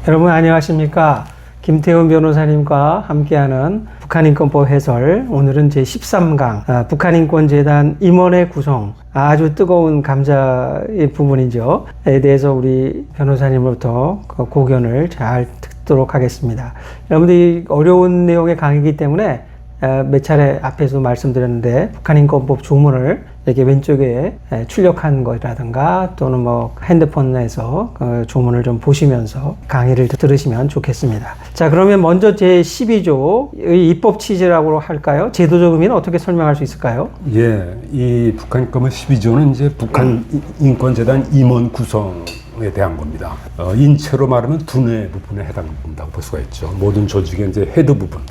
여러분 안녕하십니까? 김태훈 변호사님과 함께하는 북한인권법 해설, 오늘은 제13강 북한인권재단 임원회 구성, 아주 뜨거운 감자의 부분이죠. 에 대해서 우리 변호사님으로부터 고견을 잘 듣도록 하겠습니다. 여러분들이 어려운 내용의 강의이기 때문에 몇 차례 앞에서 말씀드렸는데 북한인권법 조문을 이렇게 왼쪽에 출력한 것이라든가 또는 뭐 핸드폰에서 조문을 좀 보시면서 강의를 들으시면 좋겠습니다. 자, 그러면 먼저 제12조의 입법 취지라고 할까요? 제도적 의미는 어떻게 설명할 수 있을까요? 예, 이 북한인권법 12조는 이제 북한인권재단 임원 구성에 대한 겁니다. 인체로 말하면 두뇌 부분에 해당된다고 볼 수가 있죠. 모든 조직의 이제 헤드 부분.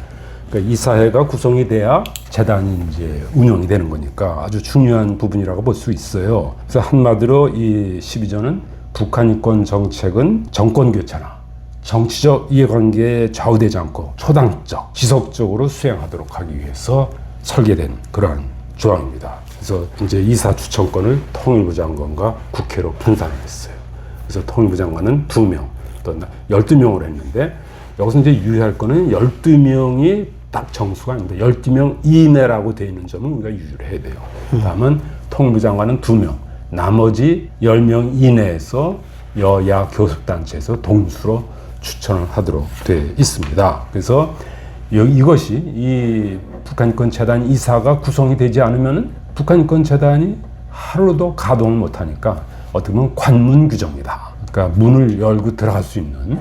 그러니까 이 사회가 구성이 돼야 재단이 이제 운영이 되는 거니까 아주 중요한 부분이라고 볼 수 있어요. 그래서 한마디로 이 12조는 북한 인권 정책은 정권 교체나 정치적 이해관계에 좌우되지 않고 초당적, 지속적으로 수행하도록 하기 위해서 설계된 그러한 조항입니다. 그래서 이제 이사 추천권을 통일부 장관과 국회로 분산을 했어요. 그래서 통일부 장관은 2명, 또 12명으로 했는데 여기서 이제 유의할 거는 12명이 딱 정수가 아닌데 12명 이내라고 되어 있는 점은 우리가 유의를 해야 돼요. 다음은 통일부 장관은 2명, 나머지 10명 이내에서 여야 교섭단체에서 동수로 추천을 하도록 되어 있습니다. 그래서 이것이 이 북한인권재단 이사가 구성이 되지 않으면 북한인권재단이 하루도 가동을 못하니까 어떻게 보면 관문 규정이다. 그러니까 문을 열고 들어갈 수 있는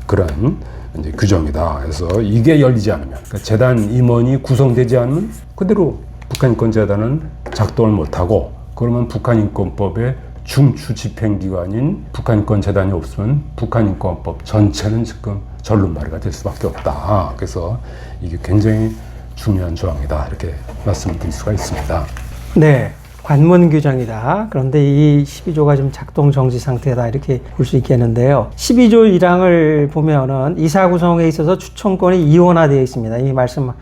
그런 이제 규정이다. 그래서 이게 열리지 않으면, 그러니까 재단 임원이 구성되지 않으면 그대로 북한인권재단은 작동을 못하고, 그러면 북한인권법의 중추 집행기관인 북한인권재단이 없으면 북한인권법 전체는 지금 절름발이가 될 수밖에 없다. 그래서 이게 굉장히 중요한 조항이다. 이렇게 말씀드릴 수가 있습니다. 네. 관문 규정이다. 그런데 이 12조가 좀 작동 정지 상태다. 이렇게 볼 수 있겠는데요. 12조 1항을 보면은 이사 구성에 있어서 추천권이 이원화되어 있습니다. 이미 말씀해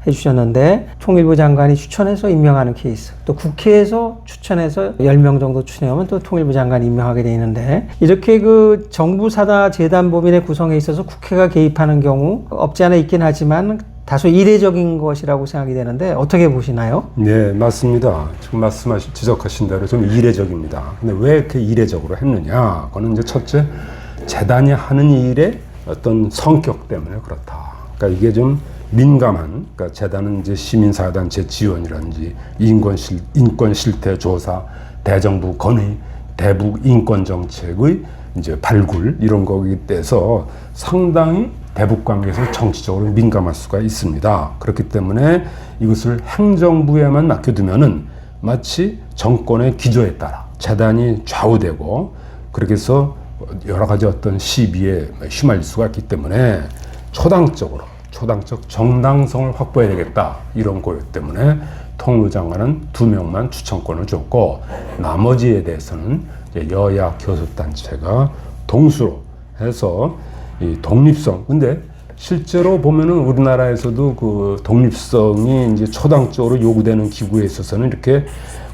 주셨는데 통일부 장관이 추천해서 임명하는 케이스, 또 국회에서 추천해서 10명 정도 추천하면 또 통일부 장관이 임명하게 되어 있는데, 이렇게 그 정부 사다 재단 법인의 구성에 있어서 국회가 개입하는 경우 없지 않아 있긴 하지만 다소 이례적인 것이라고 생각이 되는데 어떻게 보시나요? 네, 맞습니다. 지금 지적하신 대로 좀 이례적입니다. 근데 왜 이렇게 이례적으로 했느냐? 그거는 이제 첫째, 재단이 하는 일의 어떤 성격 때문에 그렇다. 그러니까 이게 좀 민감한, 그러니까 재단은 이제 시민사회단체 지원이라든지 인권 실태 조사, 대정부 건의, 대북 인권 정책의 이제 발굴 이런 거기 때문에 상당히 대북 관계에서 정치적으로 민감할 수가 있습니다. 그렇기 때문에 이것을 행정부에만 맡겨두면은 마치 정권의 기조에 따라 재단이 좌우되고, 그렇게 해서 여러 가지 어떤 시비에 휘말릴 수가 있기 때문에 초당적 정당성을 확보해야 되겠다. 이런 고려 때문에 통일부 장관은 2명만 추천권을 줬고, 나머지에 대해서는 이제 여야 교섭단체가 동수로 해서 이 독립성. 근데 실제로 보면은 우리나라에서도 그 독립성이 이제 초당적으로 요구되는 기구에 있어서는 이렇게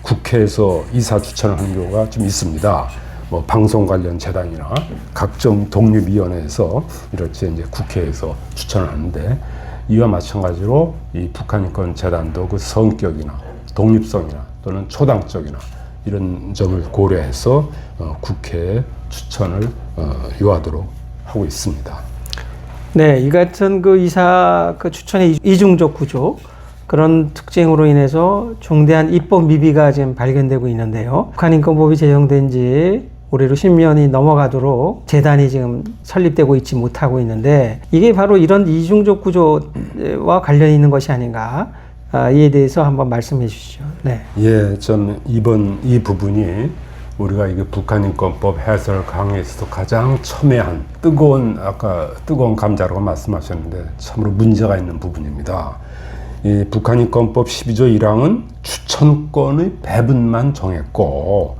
국회에서 이사 추천을 하는 경우가 좀 있습니다. 뭐 방송 관련 재단이나 각종 독립위원회에서 이렇게 이제 국회에서 추천을 하는데, 이와 마찬가지로 이 북한인권재단도 그 성격이나 독립성이나 또는 초당적이나 이런 점을 고려해서 국회에 추천을 요하도록 하고 있습니다. 네, 이 같은 그 이사 추천의 이중적 구조, 그런 특징으로 인해서 중대한 입법 미비가 지금 발견되고 있는데요. 북한인권법이 제정된 지 올해로 10년이 넘어가도록 재단이 지금 설립되고 있지 못하고 있는데, 이게 바로 이런 이중적 구조와 관련이 있는 것이 아닌가, 이에 대해서 한번 말씀해 주시죠. 네. 예, 전 이번 이 부분이 우리가 이게 북한인권법 해설 강의에서도 가장 첨예한 아까 뜨거운 감자라고 말씀하셨는데 참으로 문제가 있는 부분입니다. 이 북한인권법 12조 1항은 추천권의 배분만 정했고,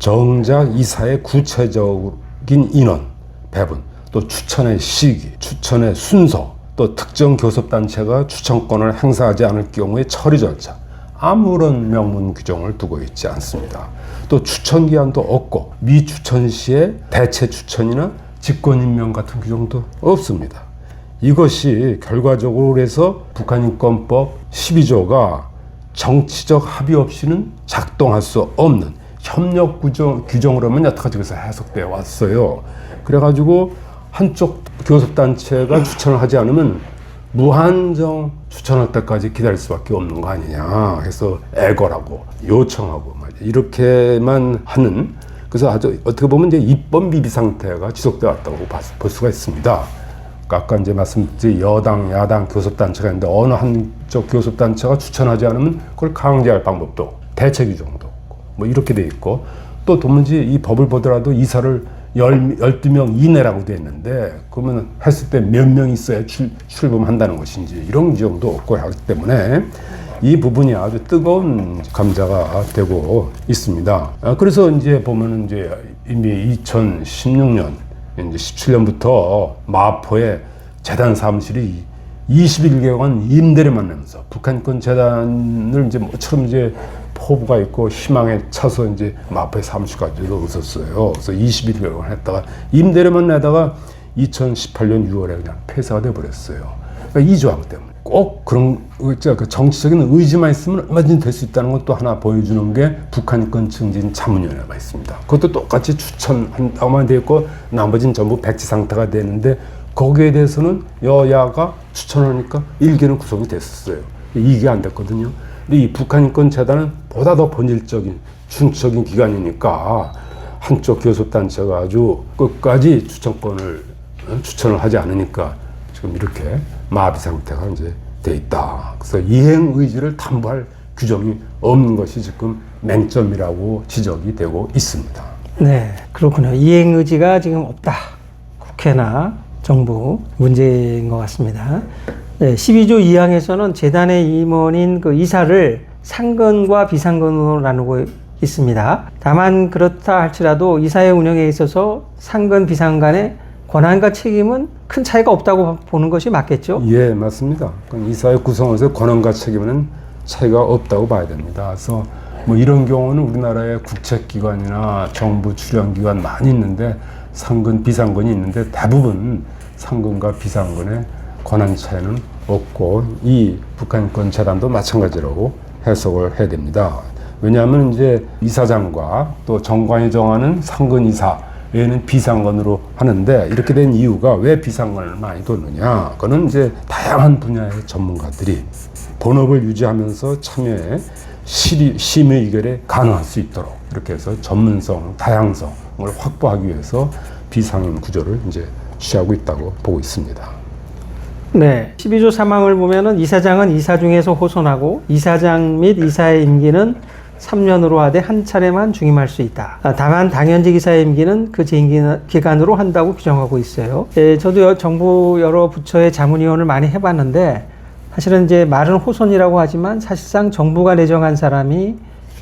정작 이사의 구체적인 인원, 배분, 또 추천의 시기, 추천의 순서, 또 특정 교섭단체가 추천권을 행사하지 않을 경우의 처리 절차, 아무런 명문 규정을 두고 있지 않습니다. 또 추천 기한도 없고, 미추천 시에 대체 추천이나 직권임명 같은 규정도 없습니다. 이것이 결과적으로 그래서 북한인권법 12조가 정치적 합의 없이는 작동할 수 없는 협력 규정으로만 여태까지 그래서 해석되어 왔어요. 그래가지고 한쪽 교섭단체가 추천을 하지 않으면 무한정 추천할 때까지 기다릴 수밖에 없는 거 아니냐. 그래서 애걸하고 요청하고 이렇게만 하는, 그래서 아주 어떻게 보면 이제 입법 미비 상태가 지속되어 왔다고 볼 수가 있습니다. 아까 이제 말씀드린 여당, 야당 교섭단체가 있는데 어느 한쪽 교섭단체가 추천하지 않으면 그걸 강제할 방법도, 대체 규정도 없고, 뭐 이렇게 돼 있고, 또 도무지 이 법을 보더라도 이사를 12명 이내라고 돼 있는데, 그러면 했을 때 몇 명 있어야 출범한다는 것인지, 이런 규정도 없고 하기 때문에 이 부분이 아주 뜨거운 감자가 되고 있습니다. 그래서 이제 보면은 이제 이미 2016년, 이제 17년부터 마포에 재단 사무실이 21개간 임대를 만나면서 북한인권 재단을 이제 뭐처럼 이제 포부가 있고 희망에 차서 이제 마포에 사무실까지도 있었어요. 그래서 21개간 했다가 임대료만 내다가 2018년 6월에 그냥 폐사가 돼버렸어요. 그러니까 이 조항 때문에 꼭 그런 그 정치적인 의지만 있으면 얼마든지 될 수 있다는 것도 하나 보여주는 게 북한인권 증진 자문위원회가 있습니다. 그것도 똑같이 추천한다고만 되어 있고 나머지는 전부 백지 상태가 되는데 거기에 대해서는 여야가 추천하니까 1개는 구성이 됐었어요. 2개 안 됐거든요. 근데 이 북한인권재단은 보다 더 본질적인 중추적인 기관이니까 한쪽 교섭단체가 아주 끝까지 추천을 하지 않으니까 지금 이렇게 마비 상태가 이제 돼 있다. 그래서 이행 의지를 담보할 규정이 없는 것이 지금 맹점이라고 지적이 되고 있습니다. 네, 그렇군요. 이행 의지가 지금 없다. 국회나 정부 문제인 것 같습니다. 네, 12조 2항에서는 재단의 임원인 그 이사를 상근과 비상근으로 나누고 있습니다. 다만 그렇다 할지라도 이사의 운영에 있어서 상근, 비상 간의 권한과 책임은 큰 차이가 없다고 보는 것이 맞겠죠? 예, 맞습니다. 이사의 구성에서 권한과 책임은 차이가 없다고 봐야 됩니다. 그래서 뭐 이런 경우는 우리나라의 국책기관이나 정부 출연기관 많이 있는데 상근, 비상근이 있는데 대부분 상근과 비상근의 권한 차이는 없고 이 북한인권재단도 마찬가지라고 해석을 해야 됩니다. 왜냐하면 이제 이사장과 또 정관이 정하는 상근 이사 외에는 비상근으로 하는데 이렇게 된 이유가 왜 비상근을 많이 뒀느냐? 그거는 이제 다양한 분야의 전문가들이 본업을 유지하면서 참여해 심의 의결에 가능할 수 있도록 이렇게 해서 전문성, 다양성을 확보하기 위해서 비상임 구조를 이제 취하고 있다고 보고 있습니다. 네. 12조 3항을 보면은 이사장은 이사 중에서 호선하고 이사장 및 이사의 임기는 3년으로 하되 한 차례만 중임할 수 있다. 다만 당연직 이사의 임기는 그 재임 기간으로 한다고 규정하고 있어요. 저도 정부 여러 부처의 자문위원을 많이 해봤는데 사실은 이제 말은 호선이라고 하지만 사실상 정부가 내정한 사람이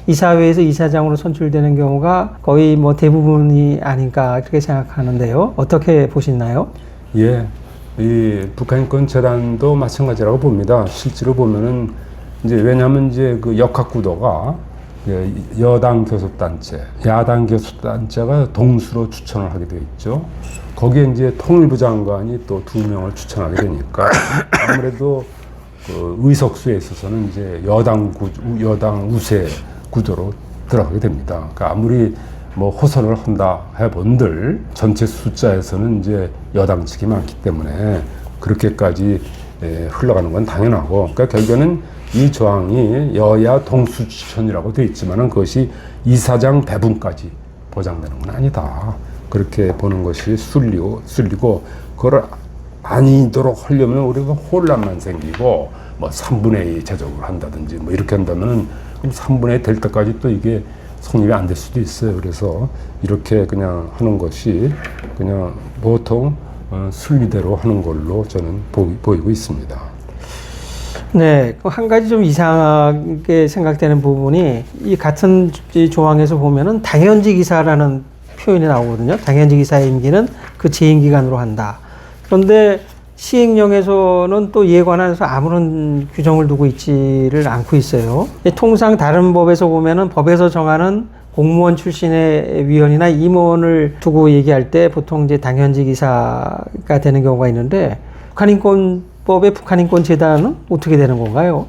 이사회에서 이사장으로 선출되는 경우가 거의 뭐 대부분이 아닌가 그렇게 생각하는데요. 어떻게 보시나요? 예, 이 북한인권재단도 마찬가지라고 봅니다. 실제로 보면은 이제 왜냐하면 이제 그 역학구도가 여당 교섭단체, 야당 교섭단체가 동수로 추천을 하게 되어 있죠. 거기에 이제 통일부 장관이 또 2명을 추천하게 되니까 아무래도 그 의석수에 있어서는 이제 여당 우세 구조로 들어가게 됩니다. 그러니까 아무리 뭐 호선을 한다 해본들 전체 숫자에서는 이제 여당 측이 많기 때문에 그렇게까지 흘러가는 건 당연하고, 그러니까 결국에는 이 조항이 여야 동수 추천이라고 되어 있지만은 그것이 이사장 배분까지 보장되는 건 아니다. 그렇게 보는 것이 순리고 그걸 아니도록 하려면 우리가 혼란만 생기고 뭐 3분의 2 제적으로 한다든지 뭐 이렇게 한다면은 그럼 3분의 2 될 때까지 또 이게 성립이 안 될 수도 있어요. 그래서 이렇게 그냥 하는 것이 그냥 보통 순리대로 하는 걸로 저는 보이고 있습니다. 네, 한 가지 좀 이상하게 생각되는 부분이 이 같은 조항에서 보면은 당연직 이사라는 표현이 나오거든요. 당연직 이사의 임기는 그 재임 기간으로 한다. 그런데 시행령에서는 또 이에 관해서 아무런 규정을 두고 있지를 않고 있어요. 통상 다른 법에서 보면은 법에서 정하는 공무원 출신의 위원이나 임원을 두고 얘기할 때 보통 이제 당연직 이사가 되는 경우가 있는데 북한인권법의 북한인권재단은 어떻게 되는 건가요?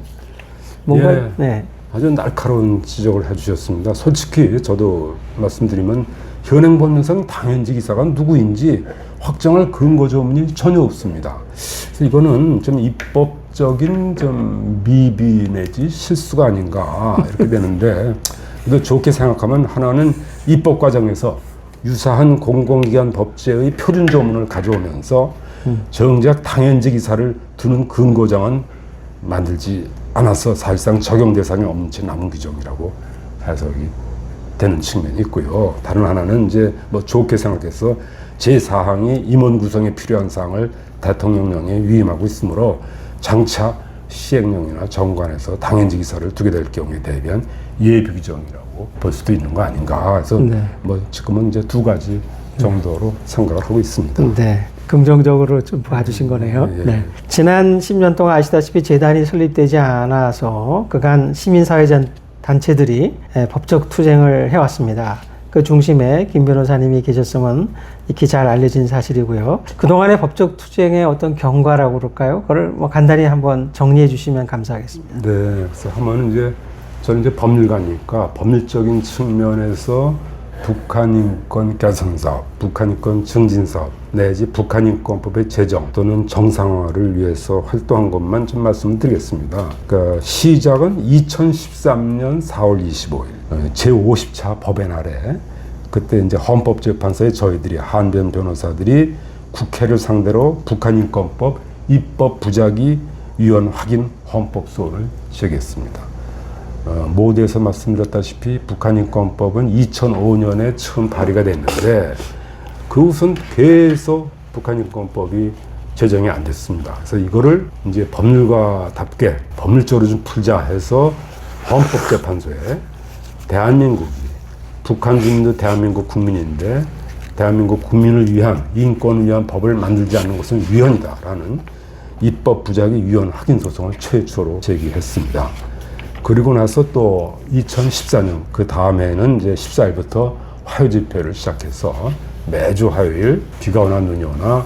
뭔가 예. 네. 아주 날카로운 지적을 해주셨습니다. 솔직히 저도 말씀드리면 현행법령상 당연직 이사가 누구인지 확정할 근거조문이 전혀 없습니다. 그래서 이거는 좀 입법적인 좀 미비 내지 실수가 아닌가 이렇게 되는데 그래도 좋게 생각하면 하나는 입법 과정에서 유사한 공공기관 법제의 표준 조문을 가져오면서 정작 당연직 이사를 두는 근거장은 만들지 않아서 사실상 적용 대상이 없는 남은 규정이라고 해석이 되는 측면이 있고요. 다른 하나는 이제 뭐 좋게 생각해서 제4항이 임원 구성에 필요한 사항을 대통령령에 위임하고 있으므로 장차 시행령이나 정관에서 당연직 이사를 두게 될 경우에 대비한 예비 규정이라고 볼 수도 있는 거 아닌가. 그래서 네. 뭐 지금은 이제 두 가지 정도로 생각을 하고 있습니다. 네. 긍정적으로 좀 봐주신 거네요. 예. 네. 지난 10년 동안 아시다시피 재단이 설립되지 않아서 그간 시민사회 단체들이 법적 투쟁을 해왔습니다. 그 중심에 김 변호사님이 계셨으면 익히 잘 알려진 사실이고요. 그동안의 법적 투쟁의 어떤 경과라고 그럴까요? 그걸 뭐 간단히 한번 정리해 주시면 감사하겠습니다. 네, 그래서 하면 이제 저는 이제 법률가니까 법률적인 측면에서 북한인권 개선 사업, 북한인권 증진 사업 내지 북한인권법의 제정 또는 정상화를 위해서 활동한 것만 좀 말씀드리겠습니다. 그러니까 시작은 2013년 4월 25일 제50차 법의 날에 그때 이제 헌법재판소에 저희들이 한변 변호사들이 국회를 상대로 북한인권법 입법 부작위 위헌 확인 헌법 소원을 제기했습니다. 모두에서 말씀드렸다시피 북한인권법은 2005년에 처음 발의가 됐는데 그 후선 계속 북한인권법이 제정이 안 됐습니다. 그래서 이거를 이제 법률가답게 법률적으로 좀 풀자 해서 헌법재판소에 대한민국이 북한 주민도 대한민국 국민인데 대한민국 국민을 위한 인권을 위한 법을 만들지 않는 것은 위헌이다라는 입법 부작위 위헌 확인 소송을 최초로 제기했습니다. 그리고 나서 또 2014년 그 다음해는 이제 14일부터 화요 집회를 시작해서 매주 화요일 비가 오나 눈이 오나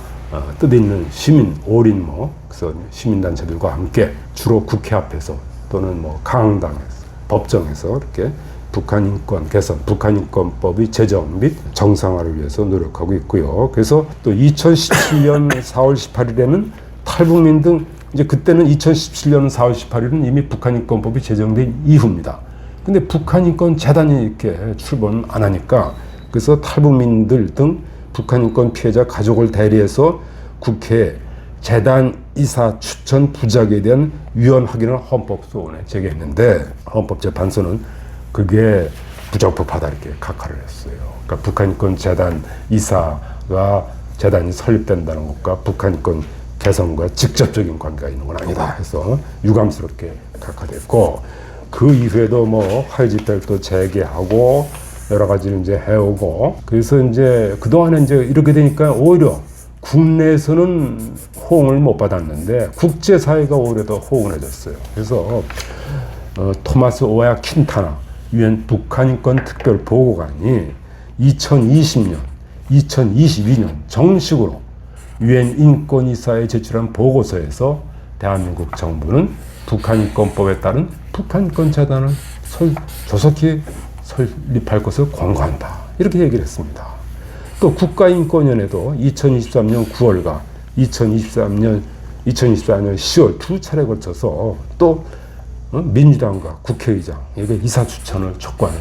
뜻있는 시민 올인모 그래서 시민단체들과 함께 주로 국회 앞에서 또는 뭐 강당에서 법정에서 이렇게 북한 인권 개선, 북한인권법의 제정 및 정상화를 위해서 노력하고 있고요. 그래서 또 2017년 4월 18일에는 탈북민 등 이제 그때는 2017년 4월 18일은 이미 북한인권법이 제정된 이후입니다. 근데 북한인권재단이 이렇게 출범 안 하니까 그래서 탈북민들 등 북한인권 피해자 가족을 대리해서 국회에 재단 이사 추천 부작위에 대한 위헌 확인을 헌법소원에 제기했는데 헌법재판소는 그게 부적법하다 이렇게 각하를 했어요. 그러니까 북한인권재단 이사가 재단이 설립된다는 것과 북한인권 개선과 직접적인 관계가 있는 건 아니다 해서 유감스럽게 각하됐고 그 이후에도 뭐 화요 집회를 또 재개하고 여러 가지를 이제 해오고 그래서 이제 그동안에 이제 이렇게 되니까 오히려 국내에서는 호응을 못 받았는데 국제사회가 오히려 더 호응을 해줬어요. 그래서 토마스 오야 킨타나 유엔 북한인권 특별 보고관이 2020년, 2022년 정식으로 유엔 인권이사에 제출한 보고서에서 대한민국 정부는 북한인권법에 따른 북한인권재단을 조속히 설립할 것을 권고한다. 이렇게 얘기를 했습니다. 또 국가인권위원회도 2023년 9월과 2024년 10월 두 차례에 걸쳐서 또 민주당과 국회의장에게 이사 추천을 촉구하는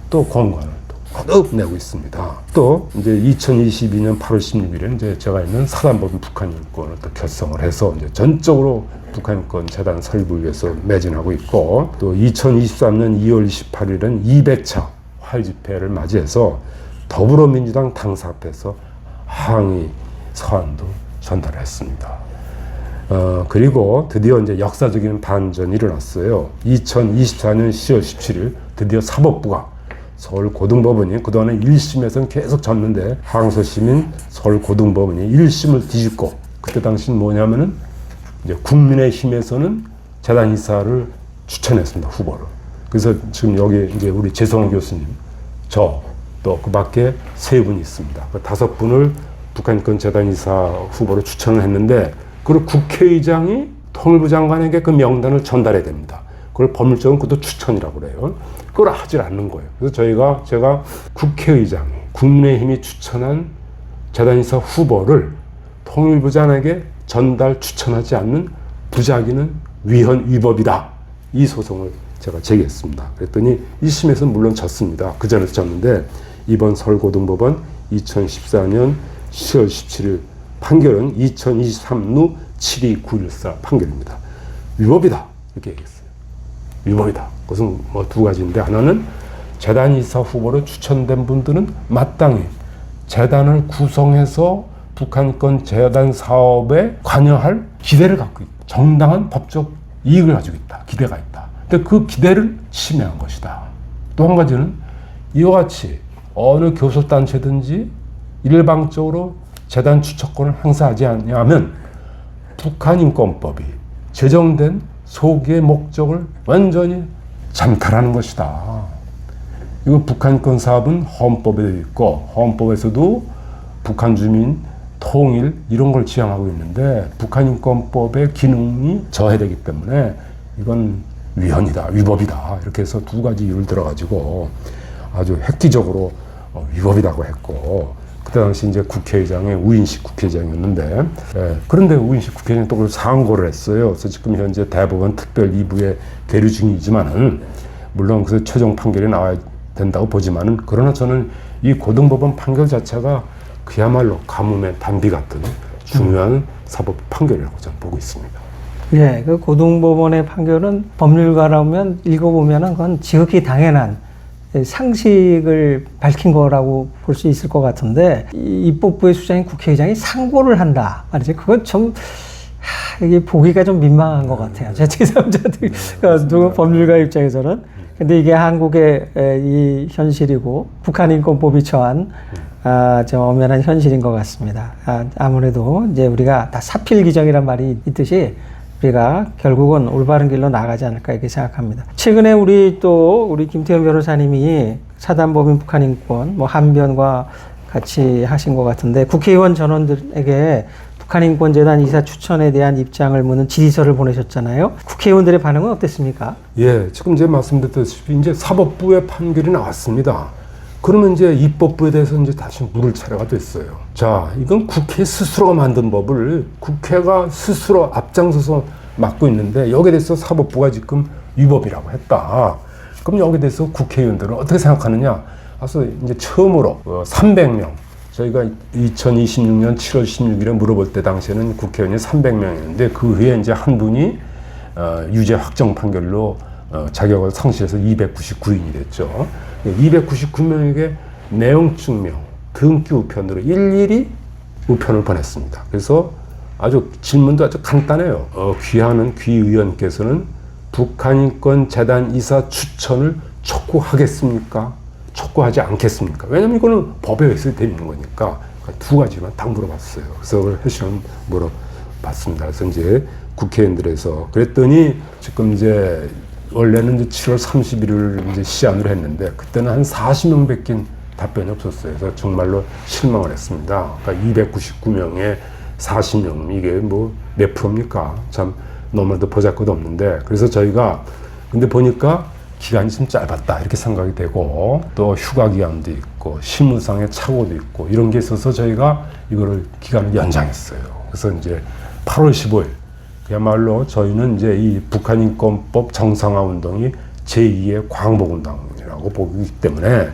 또 권고안을 거듭 내고 있습니다. 또 이제 2022년 8월 16일에 이제 제가 있는 사단법인 북한인권을 또 결성을 해서 이제 전적으로 북한인권 재단 설립을 위해서 매진하고 있고 또 2023년 2월 28일은 200차 화요 집회를 맞이해서 더불어민주당 당사 앞에서 항의 서한도 전달했습니다. 그리고 드디어 이제 역사적인 반전이 일어났어요. 2024년 10월 17일 드디어 사법부가 서울고등법원이 그동안에 1심에서는 계속 졌는데 항소심인 서울고등법원이 1심을 뒤집고 그때 당시는 뭐냐면은 이제 국민의힘에서는 재단 이사를 추천했습니다. 후보를. 그래서 지금 여기 이제 우리 재성호 교수님 또 그 밖에 3분이 있습니다. 그 5분을 북한인권재단 이사 후보로 추천을 했는데, 그걸 국회의장이 통일부 장관에게 그 명단을 전달해야 됩니다. 그걸 법률적으로 그것도 추천이라고 그래요. 그걸 하질 않는 거예요. 그래서 제가 국회의장이 국민의힘이 추천한 재단이사 후보를 통일부 장관에게 추천하지 않는 부작위는 위헌위법이다. 이 소송을 제가 제기했습니다. 그랬더니 1심에서는 물론 졌습니다. 그 전에도 졌는데 이번 서울고등법원 2014년 10월 17일 판결은 2023루 72914 판결입니다. 위법이다. 이렇게 얘기했어요. 위법이다. 그것은 뭐 2가지인데, 하나는 재단 이사 후보로 추천된 분들은 마땅히 재단을 구성해서 북한권 재단 사업에 관여할 기대를 갖고 있고 정당한 법적 이익을 가지고 있다. 기대가 있다. 근데 그 기대를 침해한 것이다. 또 한 가지는 이와 같이 어느 교섭단체든지 일방적으로 재단 추천권을 행사하지 않냐면 북한인권법이 제정된 소기의 목적을 완전히 잠탈하는 것이다. 이거 북한인권 사업은 헌법에 되어 있고, 헌법에서도 북한 주민 통일 이런 걸 지향하고 있는데 북한인권법의 기능이 저해되기 때문에 이건 위헌이다, 위법이다. 이렇게 해서 2가지 이유를 들어가지고 아주 획기적으로 위법이라고 했고, 그때 당시 이제 국회의장이 우인식 국회의장이었는데, 그런데 우인식 국회의장이 또 그걸 상고를 했어요. 그래서 지금 현재 대법원 특별 2부에 계류 중이지만은, 물론 그래서 최종 판결이 나와야 된다고 보지만은, 그러나 저는 이 고등법원 판결 자체가 그야말로 가뭄의 단비 같은 중요한 사법 판결이라고 저는 보고 있습니다. 예, 그 고등법원의 판결은 법률가라면 읽어보면은 그건 지극히 당연한 상식을 밝힌 거라고 볼 수 있을 것 같은데, 입법부의 수장인 국회의장이 상고를 한다 말이죠. 그건 좀 이게 보기가 좀 민망한 것 같아요. 제 제3자들 누구 법률가 입장에서는. 근데 이게 한국의 이 현실이고 북한인권법이 처한 좀 엄연한 현실인 것 같습니다. 아무래도 이제 우리가 다 사필귀정이란 말이 있듯이 우리가 결국은 올바른 길로 나가지 않을까 이렇게 생각합니다. 최근에 우리 김태현 변호사님이 사단법인 북한인권 한변과 같이 하신 것 같은데, 국회의원 전원들에게 북한인권재단 이사 추천에 대한 입장을 묻는 질의서를 보내셨잖아요. 국회의원들의 반응은 어땠습니까? 예, 지금 제가 말씀드렸다시피 이제 사법부의 판결이 나왔습니다. 그러면 이제 입법부에 대해서 이제 다시 물을 차례가 됐어요. 자, 이건 국회 스스로가 만든 법을 국회가 스스로 앞장서서 맡고 있는데, 여기에 대해서 사법부가 지금 위법이라고 했다. 그럼 여기에 대해서 국회의원들은 어떻게 생각하느냐? 그래서 이제 처음으로 300명, 저희가 2026년 7월 16일에 물어볼 때 당시에는 국회의원이 300명이었는데 그 후에 이제 한 분이 유죄 확정 판결로 자격을 상실해서 299인이 됐죠. 299명에게 내용 증명, 등기 우편으로 일일이 우편을 보냈습니다. 그래서 아주 질문도 아주 간단해요. 귀하는 귀의원께서는 북한인권재단 이사 추천을 촉구하겠습니까? 촉구하지 않겠습니까? 왜냐면 이거는 법에 의해서 되는 거니까. 2가지만 딱 물어봤어요. 그래서 그걸 회신을 물어봤습니다. 그래서 이제 국회의원들에서 그랬더니 지금 이제 원래는 이제 7월 31일을 이제 시한으로 했는데 그때는 한 40명밖에 답변이 없었어요. 그래서 정말로 실망을 했습니다. 그러니까 299명에 40명, 이게 뭐 몇 프로입니까? 참 너무나도 보잘것도 없는데, 그래서 저희가 근데 보니까 기간이 좀 짧았다 이렇게 생각이 되고, 또 휴가 기간도 있고 실무상의 착오도 있고 이런 게 있어서 저희가 이거를 기간을 연장했어요. 그래서 이제 8월 15일 그야말로 저희는 이제 이 북한인권법 정상화 운동이 제2의 광복운동이라고 보기 때문에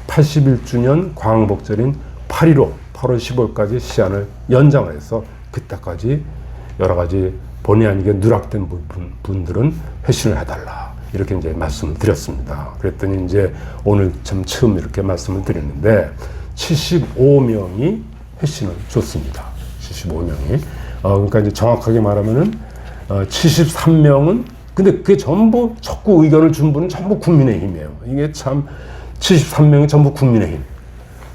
81주년 광복절인 8.15 8월 15일까지 시한을 연장을 해서 그때까지 여러 가지 본의 아니게 누락된 분들은 회신을 해달라 이렇게 이제 말씀을 드렸습니다. 그랬더니 이제 오늘 처음 이렇게 말씀을 드렸는데 75명이 회신을 줬습니다. 75명이. 그러니까 이제 정확하게 말하면은 73명은 근데 그게 전부 촉구 의견을 준 분은 전부 국민의힘이에요. 이게 참 73명이 전부 국민의힘.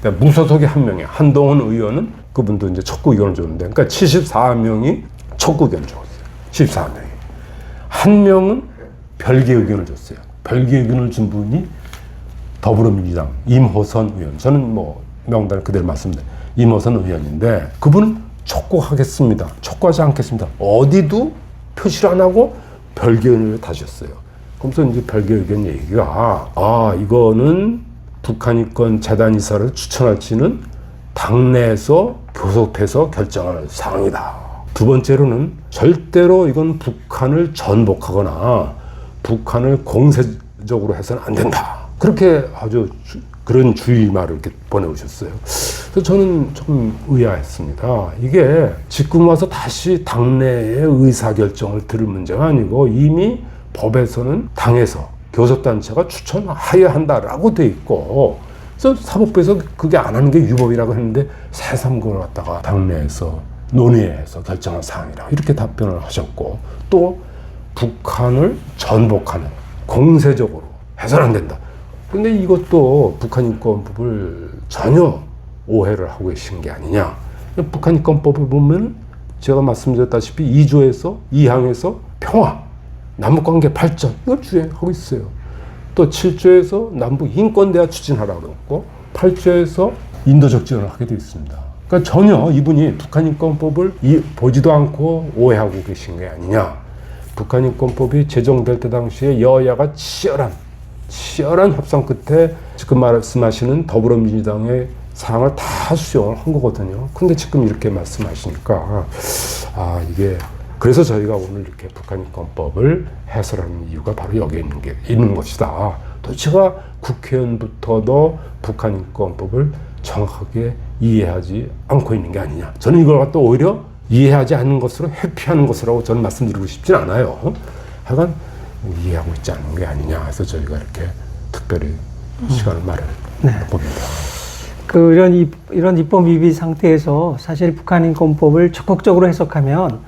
그러니까 무소속의 한 명이에요. 한동훈 의원은 그분도 이제 촉구 의견을 줬는데, 그러니까 74명이 촉구 의견을 줬어요. 74명이. 한 명은 별개 의견을 줬어요. 별개 의견을 준 분이 더불어민주당 임호선 의원, 저는 뭐 명단을 그대로 말씀드립니다. 임호선 의원인데 그분은 촉구하겠습니다. 촉구하지 않겠습니다. 어디도 표시를 안 하고 별개 의견을 다셨어요. 그러면서 이제 별개 의견 얘기가 이거는 북한인권 재단 이사를 추천할지는 당내에서 교섭해서 결정할 사항이다. 두 번째로는 절대로 이건 북한을 전복하거나 북한을 공세적으로 해서는 안 된다. 그렇게 아주 그런 주의말을 이렇게 보내오셨어요. 그래서 저는 좀 의아했습니다. 이게 지금 와서 다시 당내의 의사결정을 들을 문제가 아니고 이미 법에서는 당에서 교섭단체가 추천하여야 한다라고 돼 있고, 그래서 사법부에서 그게 안 하는 게 유법이라고 했는데 새삼 그걸 갖다가 당내에서 논의해서 결정한 사항이라 이렇게 답변을 하셨고, 또 북한을 전복하는 공세적으로 해서는 안 된다. 근데 이것도 북한인권법을 전혀 오해를 하고 계신 게 아니냐. 북한인권법을 보면 제가 말씀드렸다시피 2조에서 2항에서 평화, 남북관계 발전 이걸 주행하고 있어요. 또 7조에서 남북 인권대화 추진하라고 그랬고 8조에서 인도적 지원을 하게 되어 있습니다. 그러니까 전혀 이분이 북한인권법을 보지도 않고 오해하고 계신 게 아니냐. 북한인권법이 제정될 때 당시에 여야가 치열한 협상 끝에 지금 말씀하시는 더불어민주당의 사항을 다 수용을 한 거거든요. 근데 지금 이렇게 말씀하시니까 이게 그래서 저희가 오늘 이렇게 북한인권법을 해설하는 이유가 바로 여기에 있는 것이다. 또 제가 국회의원부터도 북한인권법을 정확하게 이해하지 않고 있는 게 아니냐. 저는 이걸 갖다 오히려 이해하지 않는 것으로 회피하는 것이라고 저는 말씀드리고 싶진 않아요. 하여간 이해하고 있지 않은 게 아니냐 해서 저희가 이렇게 특별히 시간을 마련해봅니다. 이런 입법 미비 상태에서 사실 북한인권법을 적극적으로 해석하면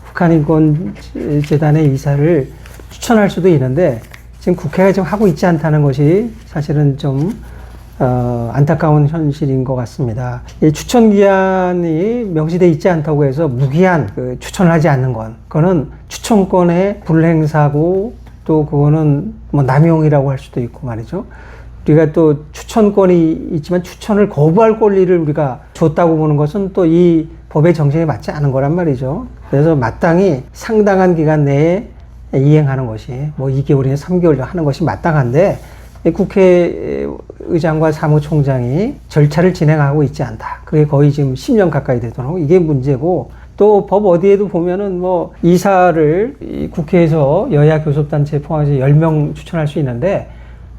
북한인권재단의 이사를 추천할 수도 있는데 지금 국회가 지금 하고 있지 않다는 것이 사실은 좀 안타까운 현실인 것 같습니다. 이 추천 기한이 명시되어 있지 않다고 해서 무기한 추천을 하지 않는 건, 그거는 추천권의 불행사고 또 그거는 뭐 남용이라고 할 수도 있고 말이죠. 우리가 또 추천권이 있지만 추천을 거부할 권리를 우리가 줬다고 보는 것은 또 이 법의 정신에 맞지 않은 거란 말이죠. 그래서 마땅히 상당한 기간 내에 이행하는 것이 뭐 2개월이나 3개월 하는 것이 마땅한데 국회의장과 사무총장이 절차를 진행하고 있지 않다. 그게 거의 지금 10년 가까이 되더라고. 이게 문제고, 또 법 어디에도 보면은 뭐 이사를 이 국회에서 여야 교섭단체 포함해서 10명 추천할 수 있는데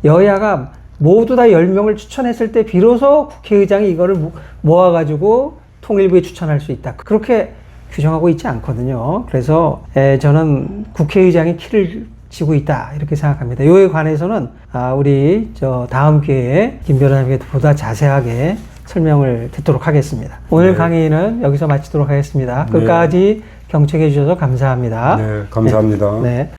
여야가 모두 다 10명을 추천했을 때 비로소 국회의장이 이거를 모아가지고 통일부에 추천할 수 있다. 그렇게 규정하고 있지 않거든요. 그래서 저는 국회의장이 키를 쥐고 있다 이렇게 생각합니다. 이에 관해서는 우리 다음 기회에 김 변호사님께 보다 자세하게 설명을 듣도록 하겠습니다. 오늘 강의는 여기서 마치도록 하겠습니다. 끝까지 경청해 주셔서 감사합니다. 네, 감사합니다. 네.